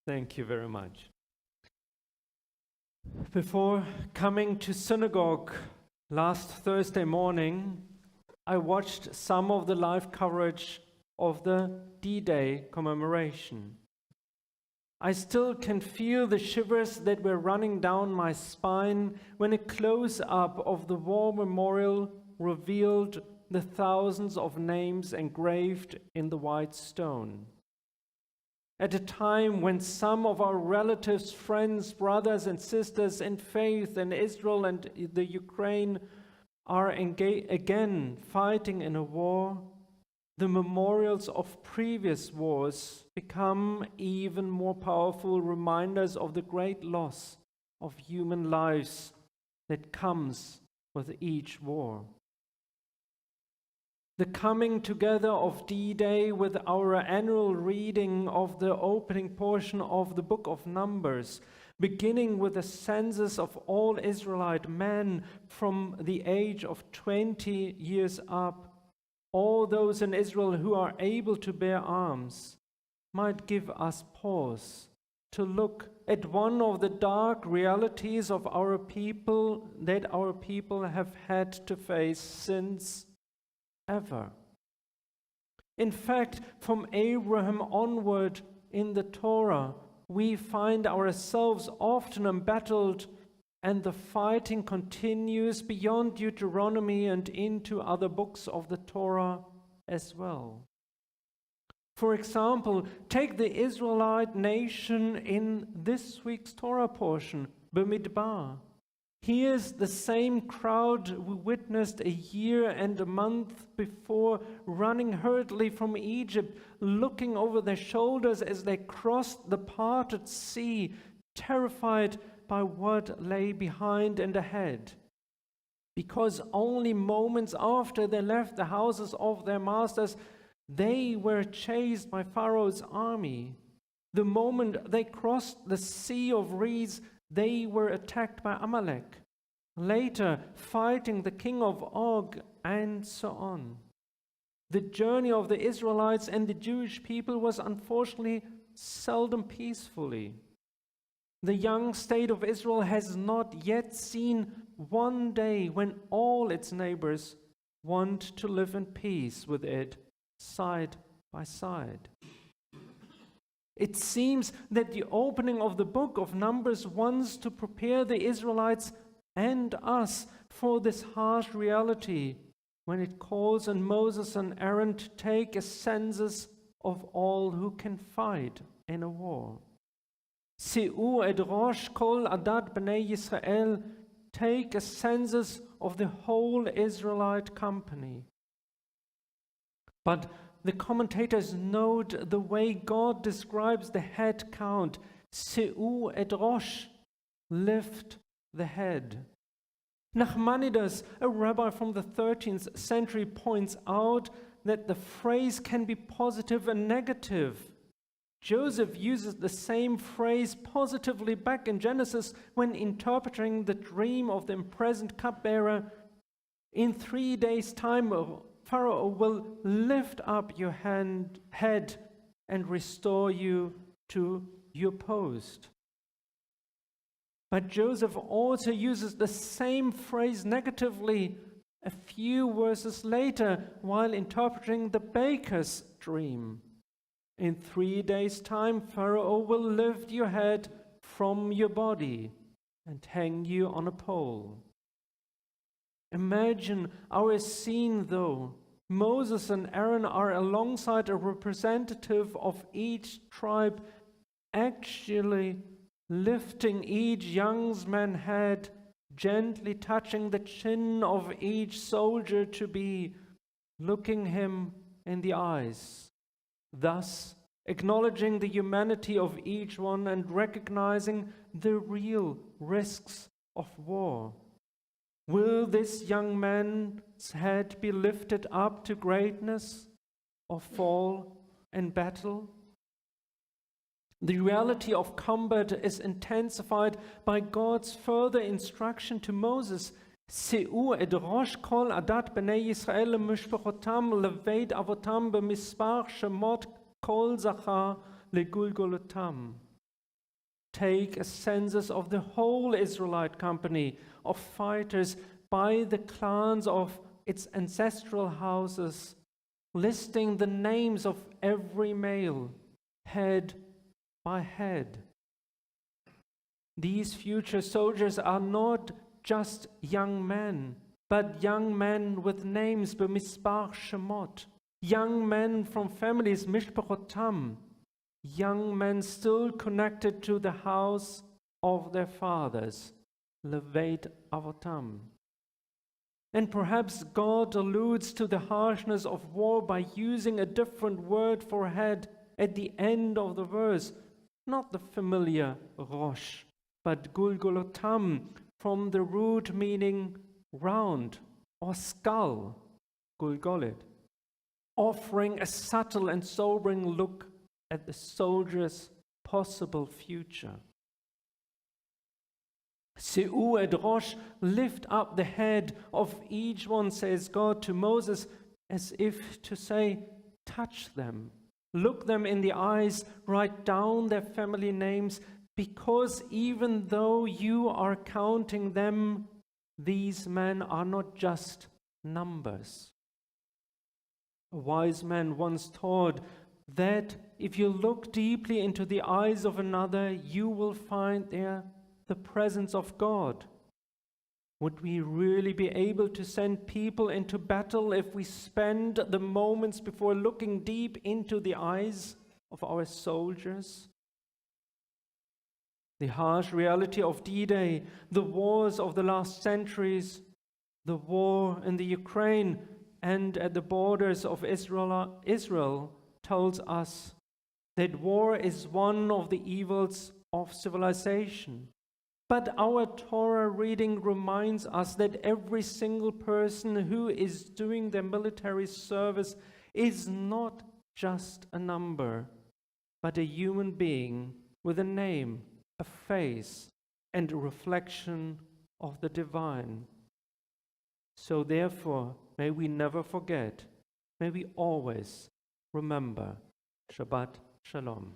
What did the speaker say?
Thank you very much. Before coming to synagogue last Thursday morning, I watched some of the live coverage of the D-Day commemoration. I still can feel the shivers that were running down my spine when a close-up of the war memorial revealed the thousands of names engraved in the white stone. At a time when some of our relatives, friends, brothers and sisters in faith in Israel and the Ukraine are again fighting in a war, the memorials of previous wars become even more powerful reminders of the great loss of human lives that comes with each war. The coming together of D-Day with our annual reading of the opening portion of the book of Numbers, beginning with a census of all Israelite men from the age of 20 years up, all those in Israel who are able to bear arms, might give us pause to look at one of the dark realities of our people that our people have had to face since ever. In fact, from Abraham onward in the Torah, we find ourselves often embattled, and the fighting continues beyond Deuteronomy and into other books of the Torah as well. For example, take the Israelite nation in this week's Torah portion, Bamidbar. Here's the same crowd we witnessed a year and a month before running hurriedly from Egypt, looking over their shoulders as they crossed the parted sea, terrified by what lay behind and ahead. Because only moments after they left the houses of their masters, they were chased by Pharaoh's army. The moment they crossed the Sea of Reeds, they were attacked by Amalek, later fighting the king of Og, and so on. The journey of the Israelites and the Jewish people was unfortunately seldom peacefully. The young state of Israel has not yet seen one day when all its neighbors want to live in peace with it, side by side. It seems that the opening of the book of Numbers wants to prepare the Israelites and us for this harsh reality when it calls on Moses and Aaron to take a census of all who can fight in a war. Se'u et rosh kol adat b'nei Yisrael, take a census of the whole Israelite company. But the commentators note the way God describes the head count, Se'u et rosh, lift the head. Nachmanides, a rabbi from the 13th century, points out that the phrase can be positive and negative. Joseph uses the same phrase positively back in Genesis when interpreting the dream of the imprisoned cupbearer. In 3 days' time, Pharaoh will lift up your head and restore you to your post. But Joseph also uses the same phrase negatively a few verses later while interpreting the baker's dream. In 3 days' time, Pharaoh will lift your head from your body and hang you on a pole. Imagine our scene, though. Moses and Aaron are alongside a representative of each tribe, actually lifting each young man's head, gently touching the chin of each soldier to be, looking him in the eyes, thus acknowledging the humanity of each one and recognizing the real risks of war. Will this young man's head be lifted up to greatness or fall in battle? The reality of combat is intensified by God's further instruction to Moses, Se'u et rosh kol adat b'nei Yisrael mishpachotam leveit avotam b'mispar shemot kol zachar legulgolotam. take a census of the whole Israelite company of fighters by the clans of its ancestral houses, listing the names of every male, head by head. These future soldiers are not just young men, but young men with names b'mispar shemot, young men from families mishpachotam, young men still connected to the house of their fathers, leveit avotam. And perhaps God alludes to the harshness of war by using a different word for head at the end of the verse, not the familiar rosh, but gulgolotam, from the root meaning round or skull, gulgolet, offering a subtle and sobering look at the soldier's possible future. Seu et rosh, lift up the head of each one, says God to Moses, as if to say, touch them, look them in the eyes, write down their family names, because even though you are counting them, these men are not just numbers. A wise man once taught that if you look deeply into the eyes of another, you will find there the presence of God. Would we really be able to send people into battle if we spend the moments before looking deep into the eyes of our soldiers? The harsh reality of D-Day, the wars of the last centuries, the war in the Ukraine and at the borders of Israel tells us that war is one of the evils of civilization. But our Torah reading reminds us that every single person who is doing their military service is not just a number, but a human being with a name, a face, and a reflection of the divine. So therefore, may we never forget, may we always remember. Shabbat Shalom.